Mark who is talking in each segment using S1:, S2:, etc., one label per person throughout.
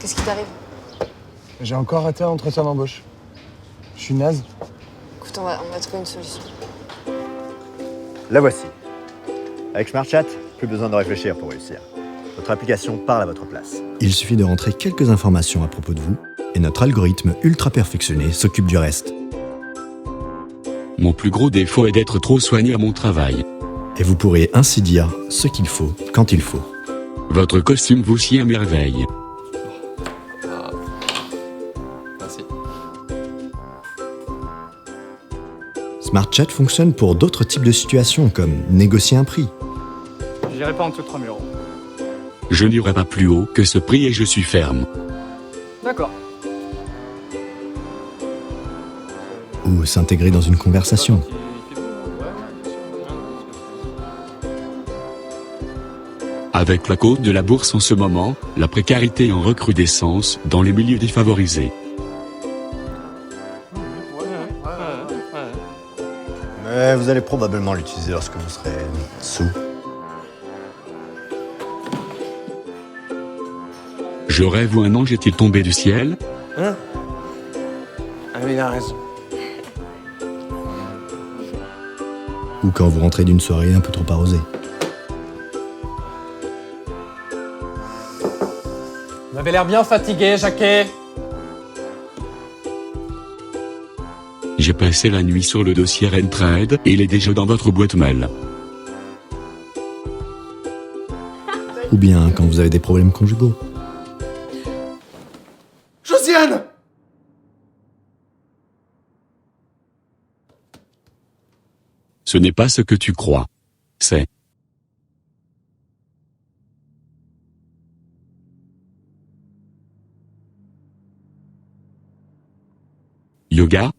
S1: Qu'est-ce qui t'arrive?
S2: J'ai encore raté un entretien d'embauche. Je suis naze.
S1: Écoute, on va trouver une solution.
S3: La voici. Avec SmartChat, plus besoin de réfléchir pour réussir. Votre application parle à votre place.
S4: Il suffit de rentrer quelques informations à propos de vous et notre algorithme ultra perfectionné s'occupe du reste.
S5: Mon plus gros défaut est d'être trop soigné à mon travail.
S4: Et vous pourrez ainsi dire ce qu'il faut quand il faut.
S5: Votre costume vous sied à merveille.
S6: Merci.
S4: SmartChat fonctionne pour d'autres types de situations comme négocier un prix,
S6: J'irai pas en dessous de 3000 euros.
S5: Je n'irai pas plus haut que ce prix et je suis ferme.
S6: D'accord.
S4: ou s'intégrer dans une conversation.
S5: Avec la côte de la bourse en ce moment, la précarité est en recrudescence dans les milieux défavorisés.
S3: Mais vous allez probablement l'utiliser lorsque vous serez sous.
S5: Je rêve où un ange est-il tombé du ciel?
S7: Hein? Ah mais il a raison.
S4: Ou quand vous rentrez d'une soirée un peu trop arrosée.
S6: Vous avez l'air bien fatigué, Jacquet.
S5: J'ai passé la nuit sur le dossier Rentrade et il est déjà dans votre boîte mail.
S4: Ou bien quand vous avez des problèmes conjugaux.
S7: Josiane!
S5: Ce n'est pas ce que tu crois. C'est yoga.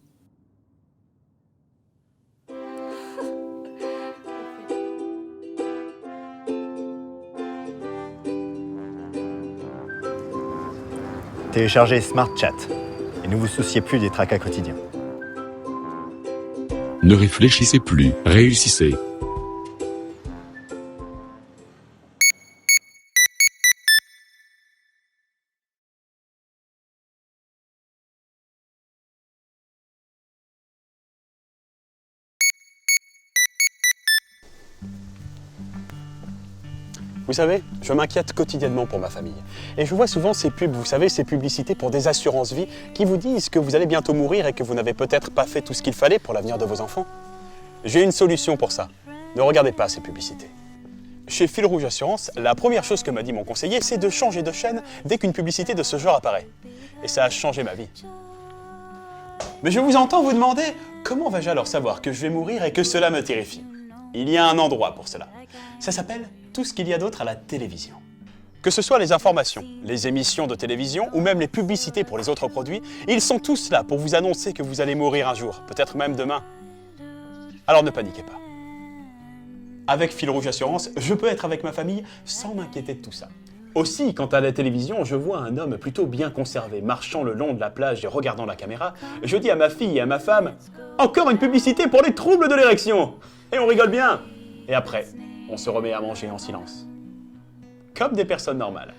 S3: Téléchargez SmartChat et ne vous souciez plus des tracas quotidiens.
S5: Ne réfléchissez plus, réussissez.
S8: Vous savez, je m'inquiète quotidiennement pour ma famille. Et je vois souvent ces pubs, vous savez, ces publicités pour des assurances-vie qui vous disent que vous allez bientôt mourir et que vous n'avez peut-être pas fait tout ce qu'il fallait pour l'avenir de vos enfants. J'ai une solution pour ça. Ne regardez pas ces publicités. Chez Fil Rouge Assurance, la première chose que m'a dit mon conseiller, c'est de changer de chaîne dès qu'une publicité de ce genre apparaît. Et ça a changé ma vie. Mais je vous entends vous demander, comment vais-je alors savoir que je vais mourir et que cela me terrifie? Il y a un endroit pour cela. Ça s'appelle tout ce qu'il y a d'autre à la télévision. Que ce soit les informations, les émissions de télévision ou même les publicités pour les autres produits, ils sont tous là pour vous annoncer que vous allez mourir un jour, peut-être même demain. Alors ne paniquez pas. Avec Fil Rouge Assurance, je peux être avec ma famille sans m'inquiéter de tout ça. Aussi, quant à la télévision, je vois un homme plutôt bien conservé, marchant le long de la plage et regardant la caméra. Je dis à ma fille et à ma femme, « Encore une publicité pour les troubles de l'érection !» Et on rigole bien. Et après, on se remet à manger en silence. Comme des personnes normales.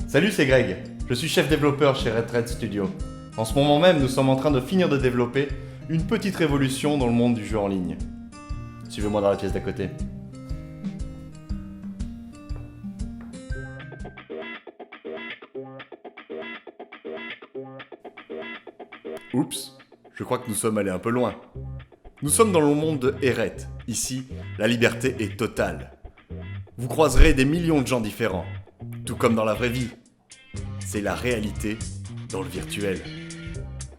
S9: Salut, c'est Greg. Je suis chef développeur chez Red Studio. En ce moment même, nous sommes en train de finir de développer une petite révolution dans le monde du jeu en ligne. Suivez-moi dans la pièce d'à côté. Oups, je crois que nous sommes allés un peu loin. Nous sommes dans le monde de Eret. Ici, la liberté est totale. Vous croiserez des millions de gens différents, tout comme dans la vraie vie. C'est la réalité dans le virtuel.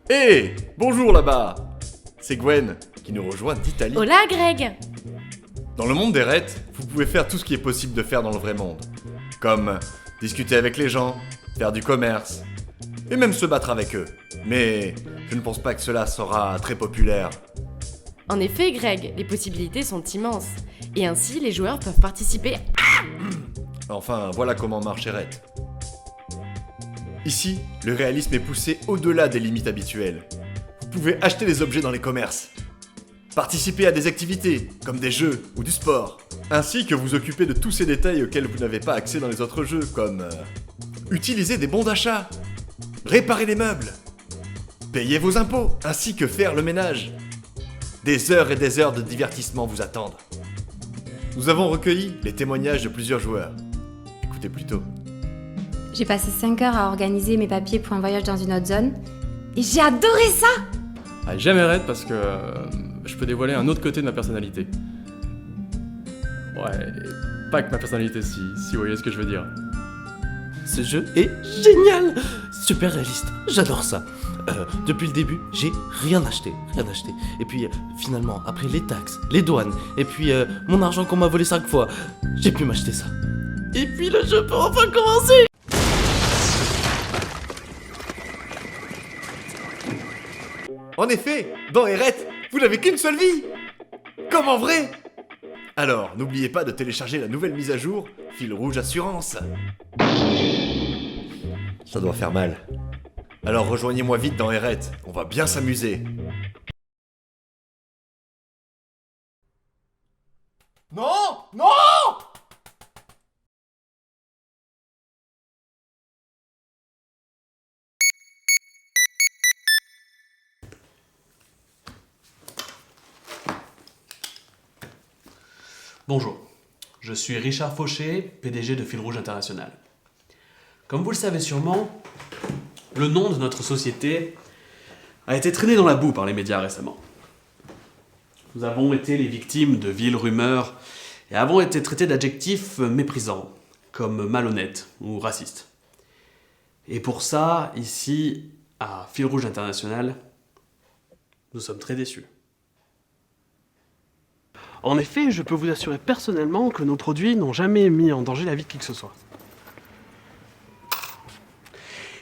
S9: Hé, bonjour là-bas. C'est Gwen qui nous rejoint d'Italie.
S10: Hola Greg.
S9: Dans le monde d'Eret, vous pouvez faire tout ce qui est possible de faire dans le vrai monde. Comme discuter avec les gens, faire du commerce, et même se battre avec eux. Mais je ne pense pas que cela sera très populaire.
S10: En effet Greg, les possibilités sont immenses. Et ainsi, les joueurs peuvent participer.
S9: Enfin, voilà comment marche Eret. Ici, le réalisme est poussé au-delà des limites habituelles. Vous pouvez acheter des objets dans les commerces, participer à des activités, comme des jeux ou du sport, ainsi que vous occuper de tous ces détails auxquels vous n'avez pas accès dans les autres jeux, comme utiliser des bons d'achat, réparer les meubles, payer vos impôts, ainsi que faire le ménage. Des heures et des heures de divertissement vous attendent. Nous avons recueilli les témoignages de plusieurs joueurs. Écoutez plutôt.
S11: J'ai passé 5 heures à organiser mes papiers pour un voyage dans une autre zone. Et j'ai adoré ça!
S6: Ah, jamais raide parce que je peux dévoiler un autre côté de ma personnalité. Ouais, pas que ma personnalité, si vous voyez ce que je veux dire.
S7: Ce jeu est génial! Super réaliste, j'adore ça. Depuis le début, j'ai rien acheté. Et puis finalement, après les taxes, les douanes, et puis mon argent qu'on m'a volé 5 fois, j'ai pu m'acheter ça. Et puis le jeu peut enfin commencer!
S9: En effet, dans Eret, vous n'avez qu'une seule vie! Comme en vrai! Alors, n'oubliez pas de télécharger la nouvelle mise à jour, Fil Rouge Assurance. Ça doit faire mal. Alors rejoignez-moi vite dans Eret, on va bien s'amuser. Non! Non!
S12: Bonjour, je suis Richard Fauché, PDG de Fil Rouge International. Comme vous le savez sûrement, le nom de notre société a été traîné dans la boue par les médias récemment. Nous avons été les victimes de viles rumeurs et avons été traités d'adjectifs méprisants, comme malhonnêtes ou racistes. Et pour ça, ici, à Fil Rouge International, nous sommes très déçus. En effet, je peux vous assurer personnellement que nos produits n'ont jamais mis en danger la vie de qui que ce soit.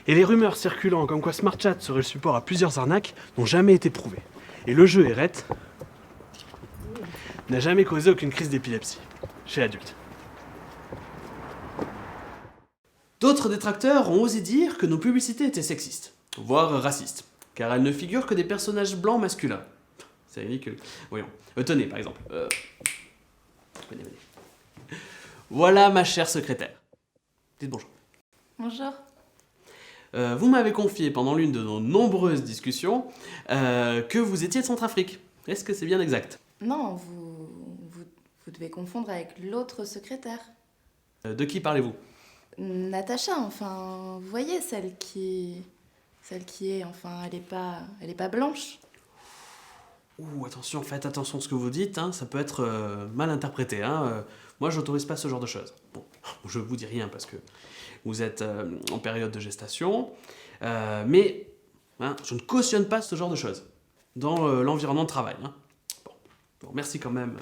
S12: Et les rumeurs circulant comme quoi SmartChat serait le support à plusieurs arnaques n'ont jamais été prouvées. Et le jeu Eret n'a jamais causé aucune crise d'épilepsie chez l'adulte. D'autres détracteurs ont osé dire que nos publicités étaient sexistes, voire racistes, car elles ne figurent que des personnages blancs masculins. C'est ridicule. Voyons. Tenez, par exemple. Venez. Voilà ma chère secrétaire. Dites bonjour.
S10: Bonjour.
S12: Vous m'avez confié pendant l'une de nos nombreuses discussions que vous étiez de Centrafrique. Est-ce que c'est bien exact?
S10: Non, vous devez confondre avec l'autre secrétaire.
S12: De qui parlez-vous?
S10: Natacha, enfin, vous voyez, celle qui est, enfin, elle est pas blanche.
S12: Ouh, attention, faites attention à ce que vous dites, hein, ça peut être mal interprété. Hein, moi, j'autorise pas ce genre de choses. Bon, je vous dis rien parce que vous êtes en période de gestation, mais hein, je ne cautionne pas ce genre de choses dans l'environnement de travail. Hein. Bon, merci quand même.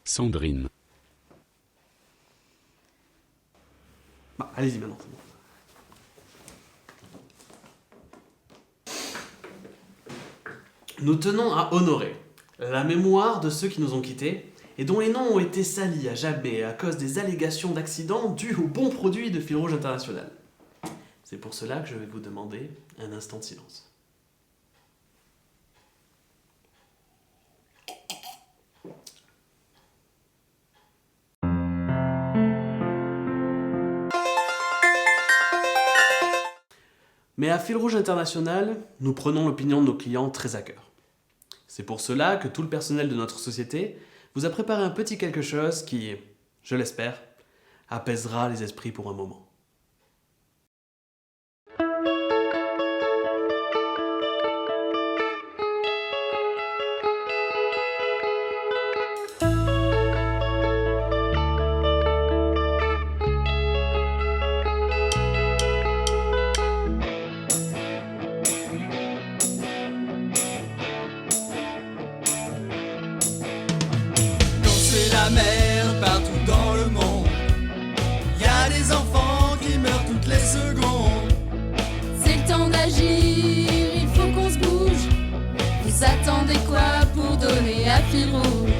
S5: Sandrine.
S12: Bah, allez-y maintenant, c'est bon. Nous tenons à honorer la mémoire de ceux qui nous ont quittés et dont les noms ont été salis à jamais à cause des allégations d'accidents dus aux bons produits de Fil Rouge International. C'est pour cela que je vais vous demander un instant de silence. Mais à Fil Rouge International, nous prenons l'opinion de nos clients très à cœur. C'est pour cela que tout le personnel de notre société vous a préparé un petit quelque chose qui, je l'espère, apaisera les esprits pour un moment.
S13: La mer partout dans le monde. Y a des enfants qui meurent toutes les secondes.
S14: C'est le temps d'agir, il faut qu'on se bouge. Vous attendez quoi pour donner à Fil Rouge?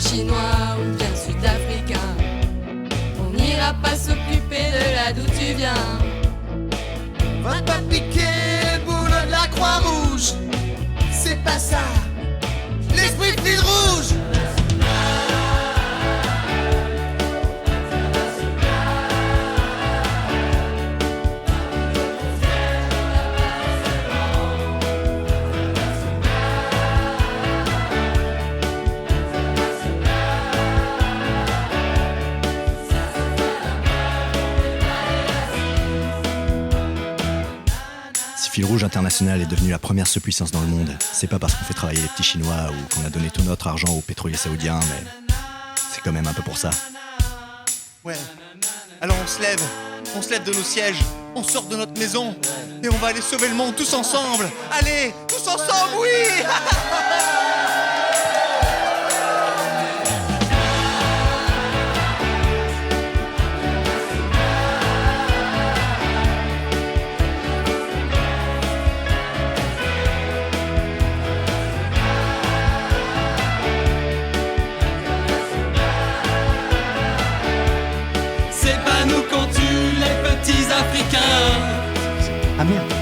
S14: chinois ou bien sud-africain. On n'ira pas s'occuper de là d'où tu viens.
S13: Va pas piquer le boulot de la Croix-Rouge. C'est pas ça, l'esprit fil rouge.
S4: Si Fil Rouge International est devenue la première puissance dans le monde, c'est pas parce qu'on fait travailler les petits Chinois ou qu'on a donné tout notre argent aux pétroliers saoudiens, mais c'est quand même un peu pour ça.
S13: Ouais, alors on se lève de nos sièges, on sort de notre maison et on va aller sauver le monde tous ensemble. Allez, tous ensemble, oui.
S14: C'est pas nous qu'on tue les petits Africains.
S4: Ah merde.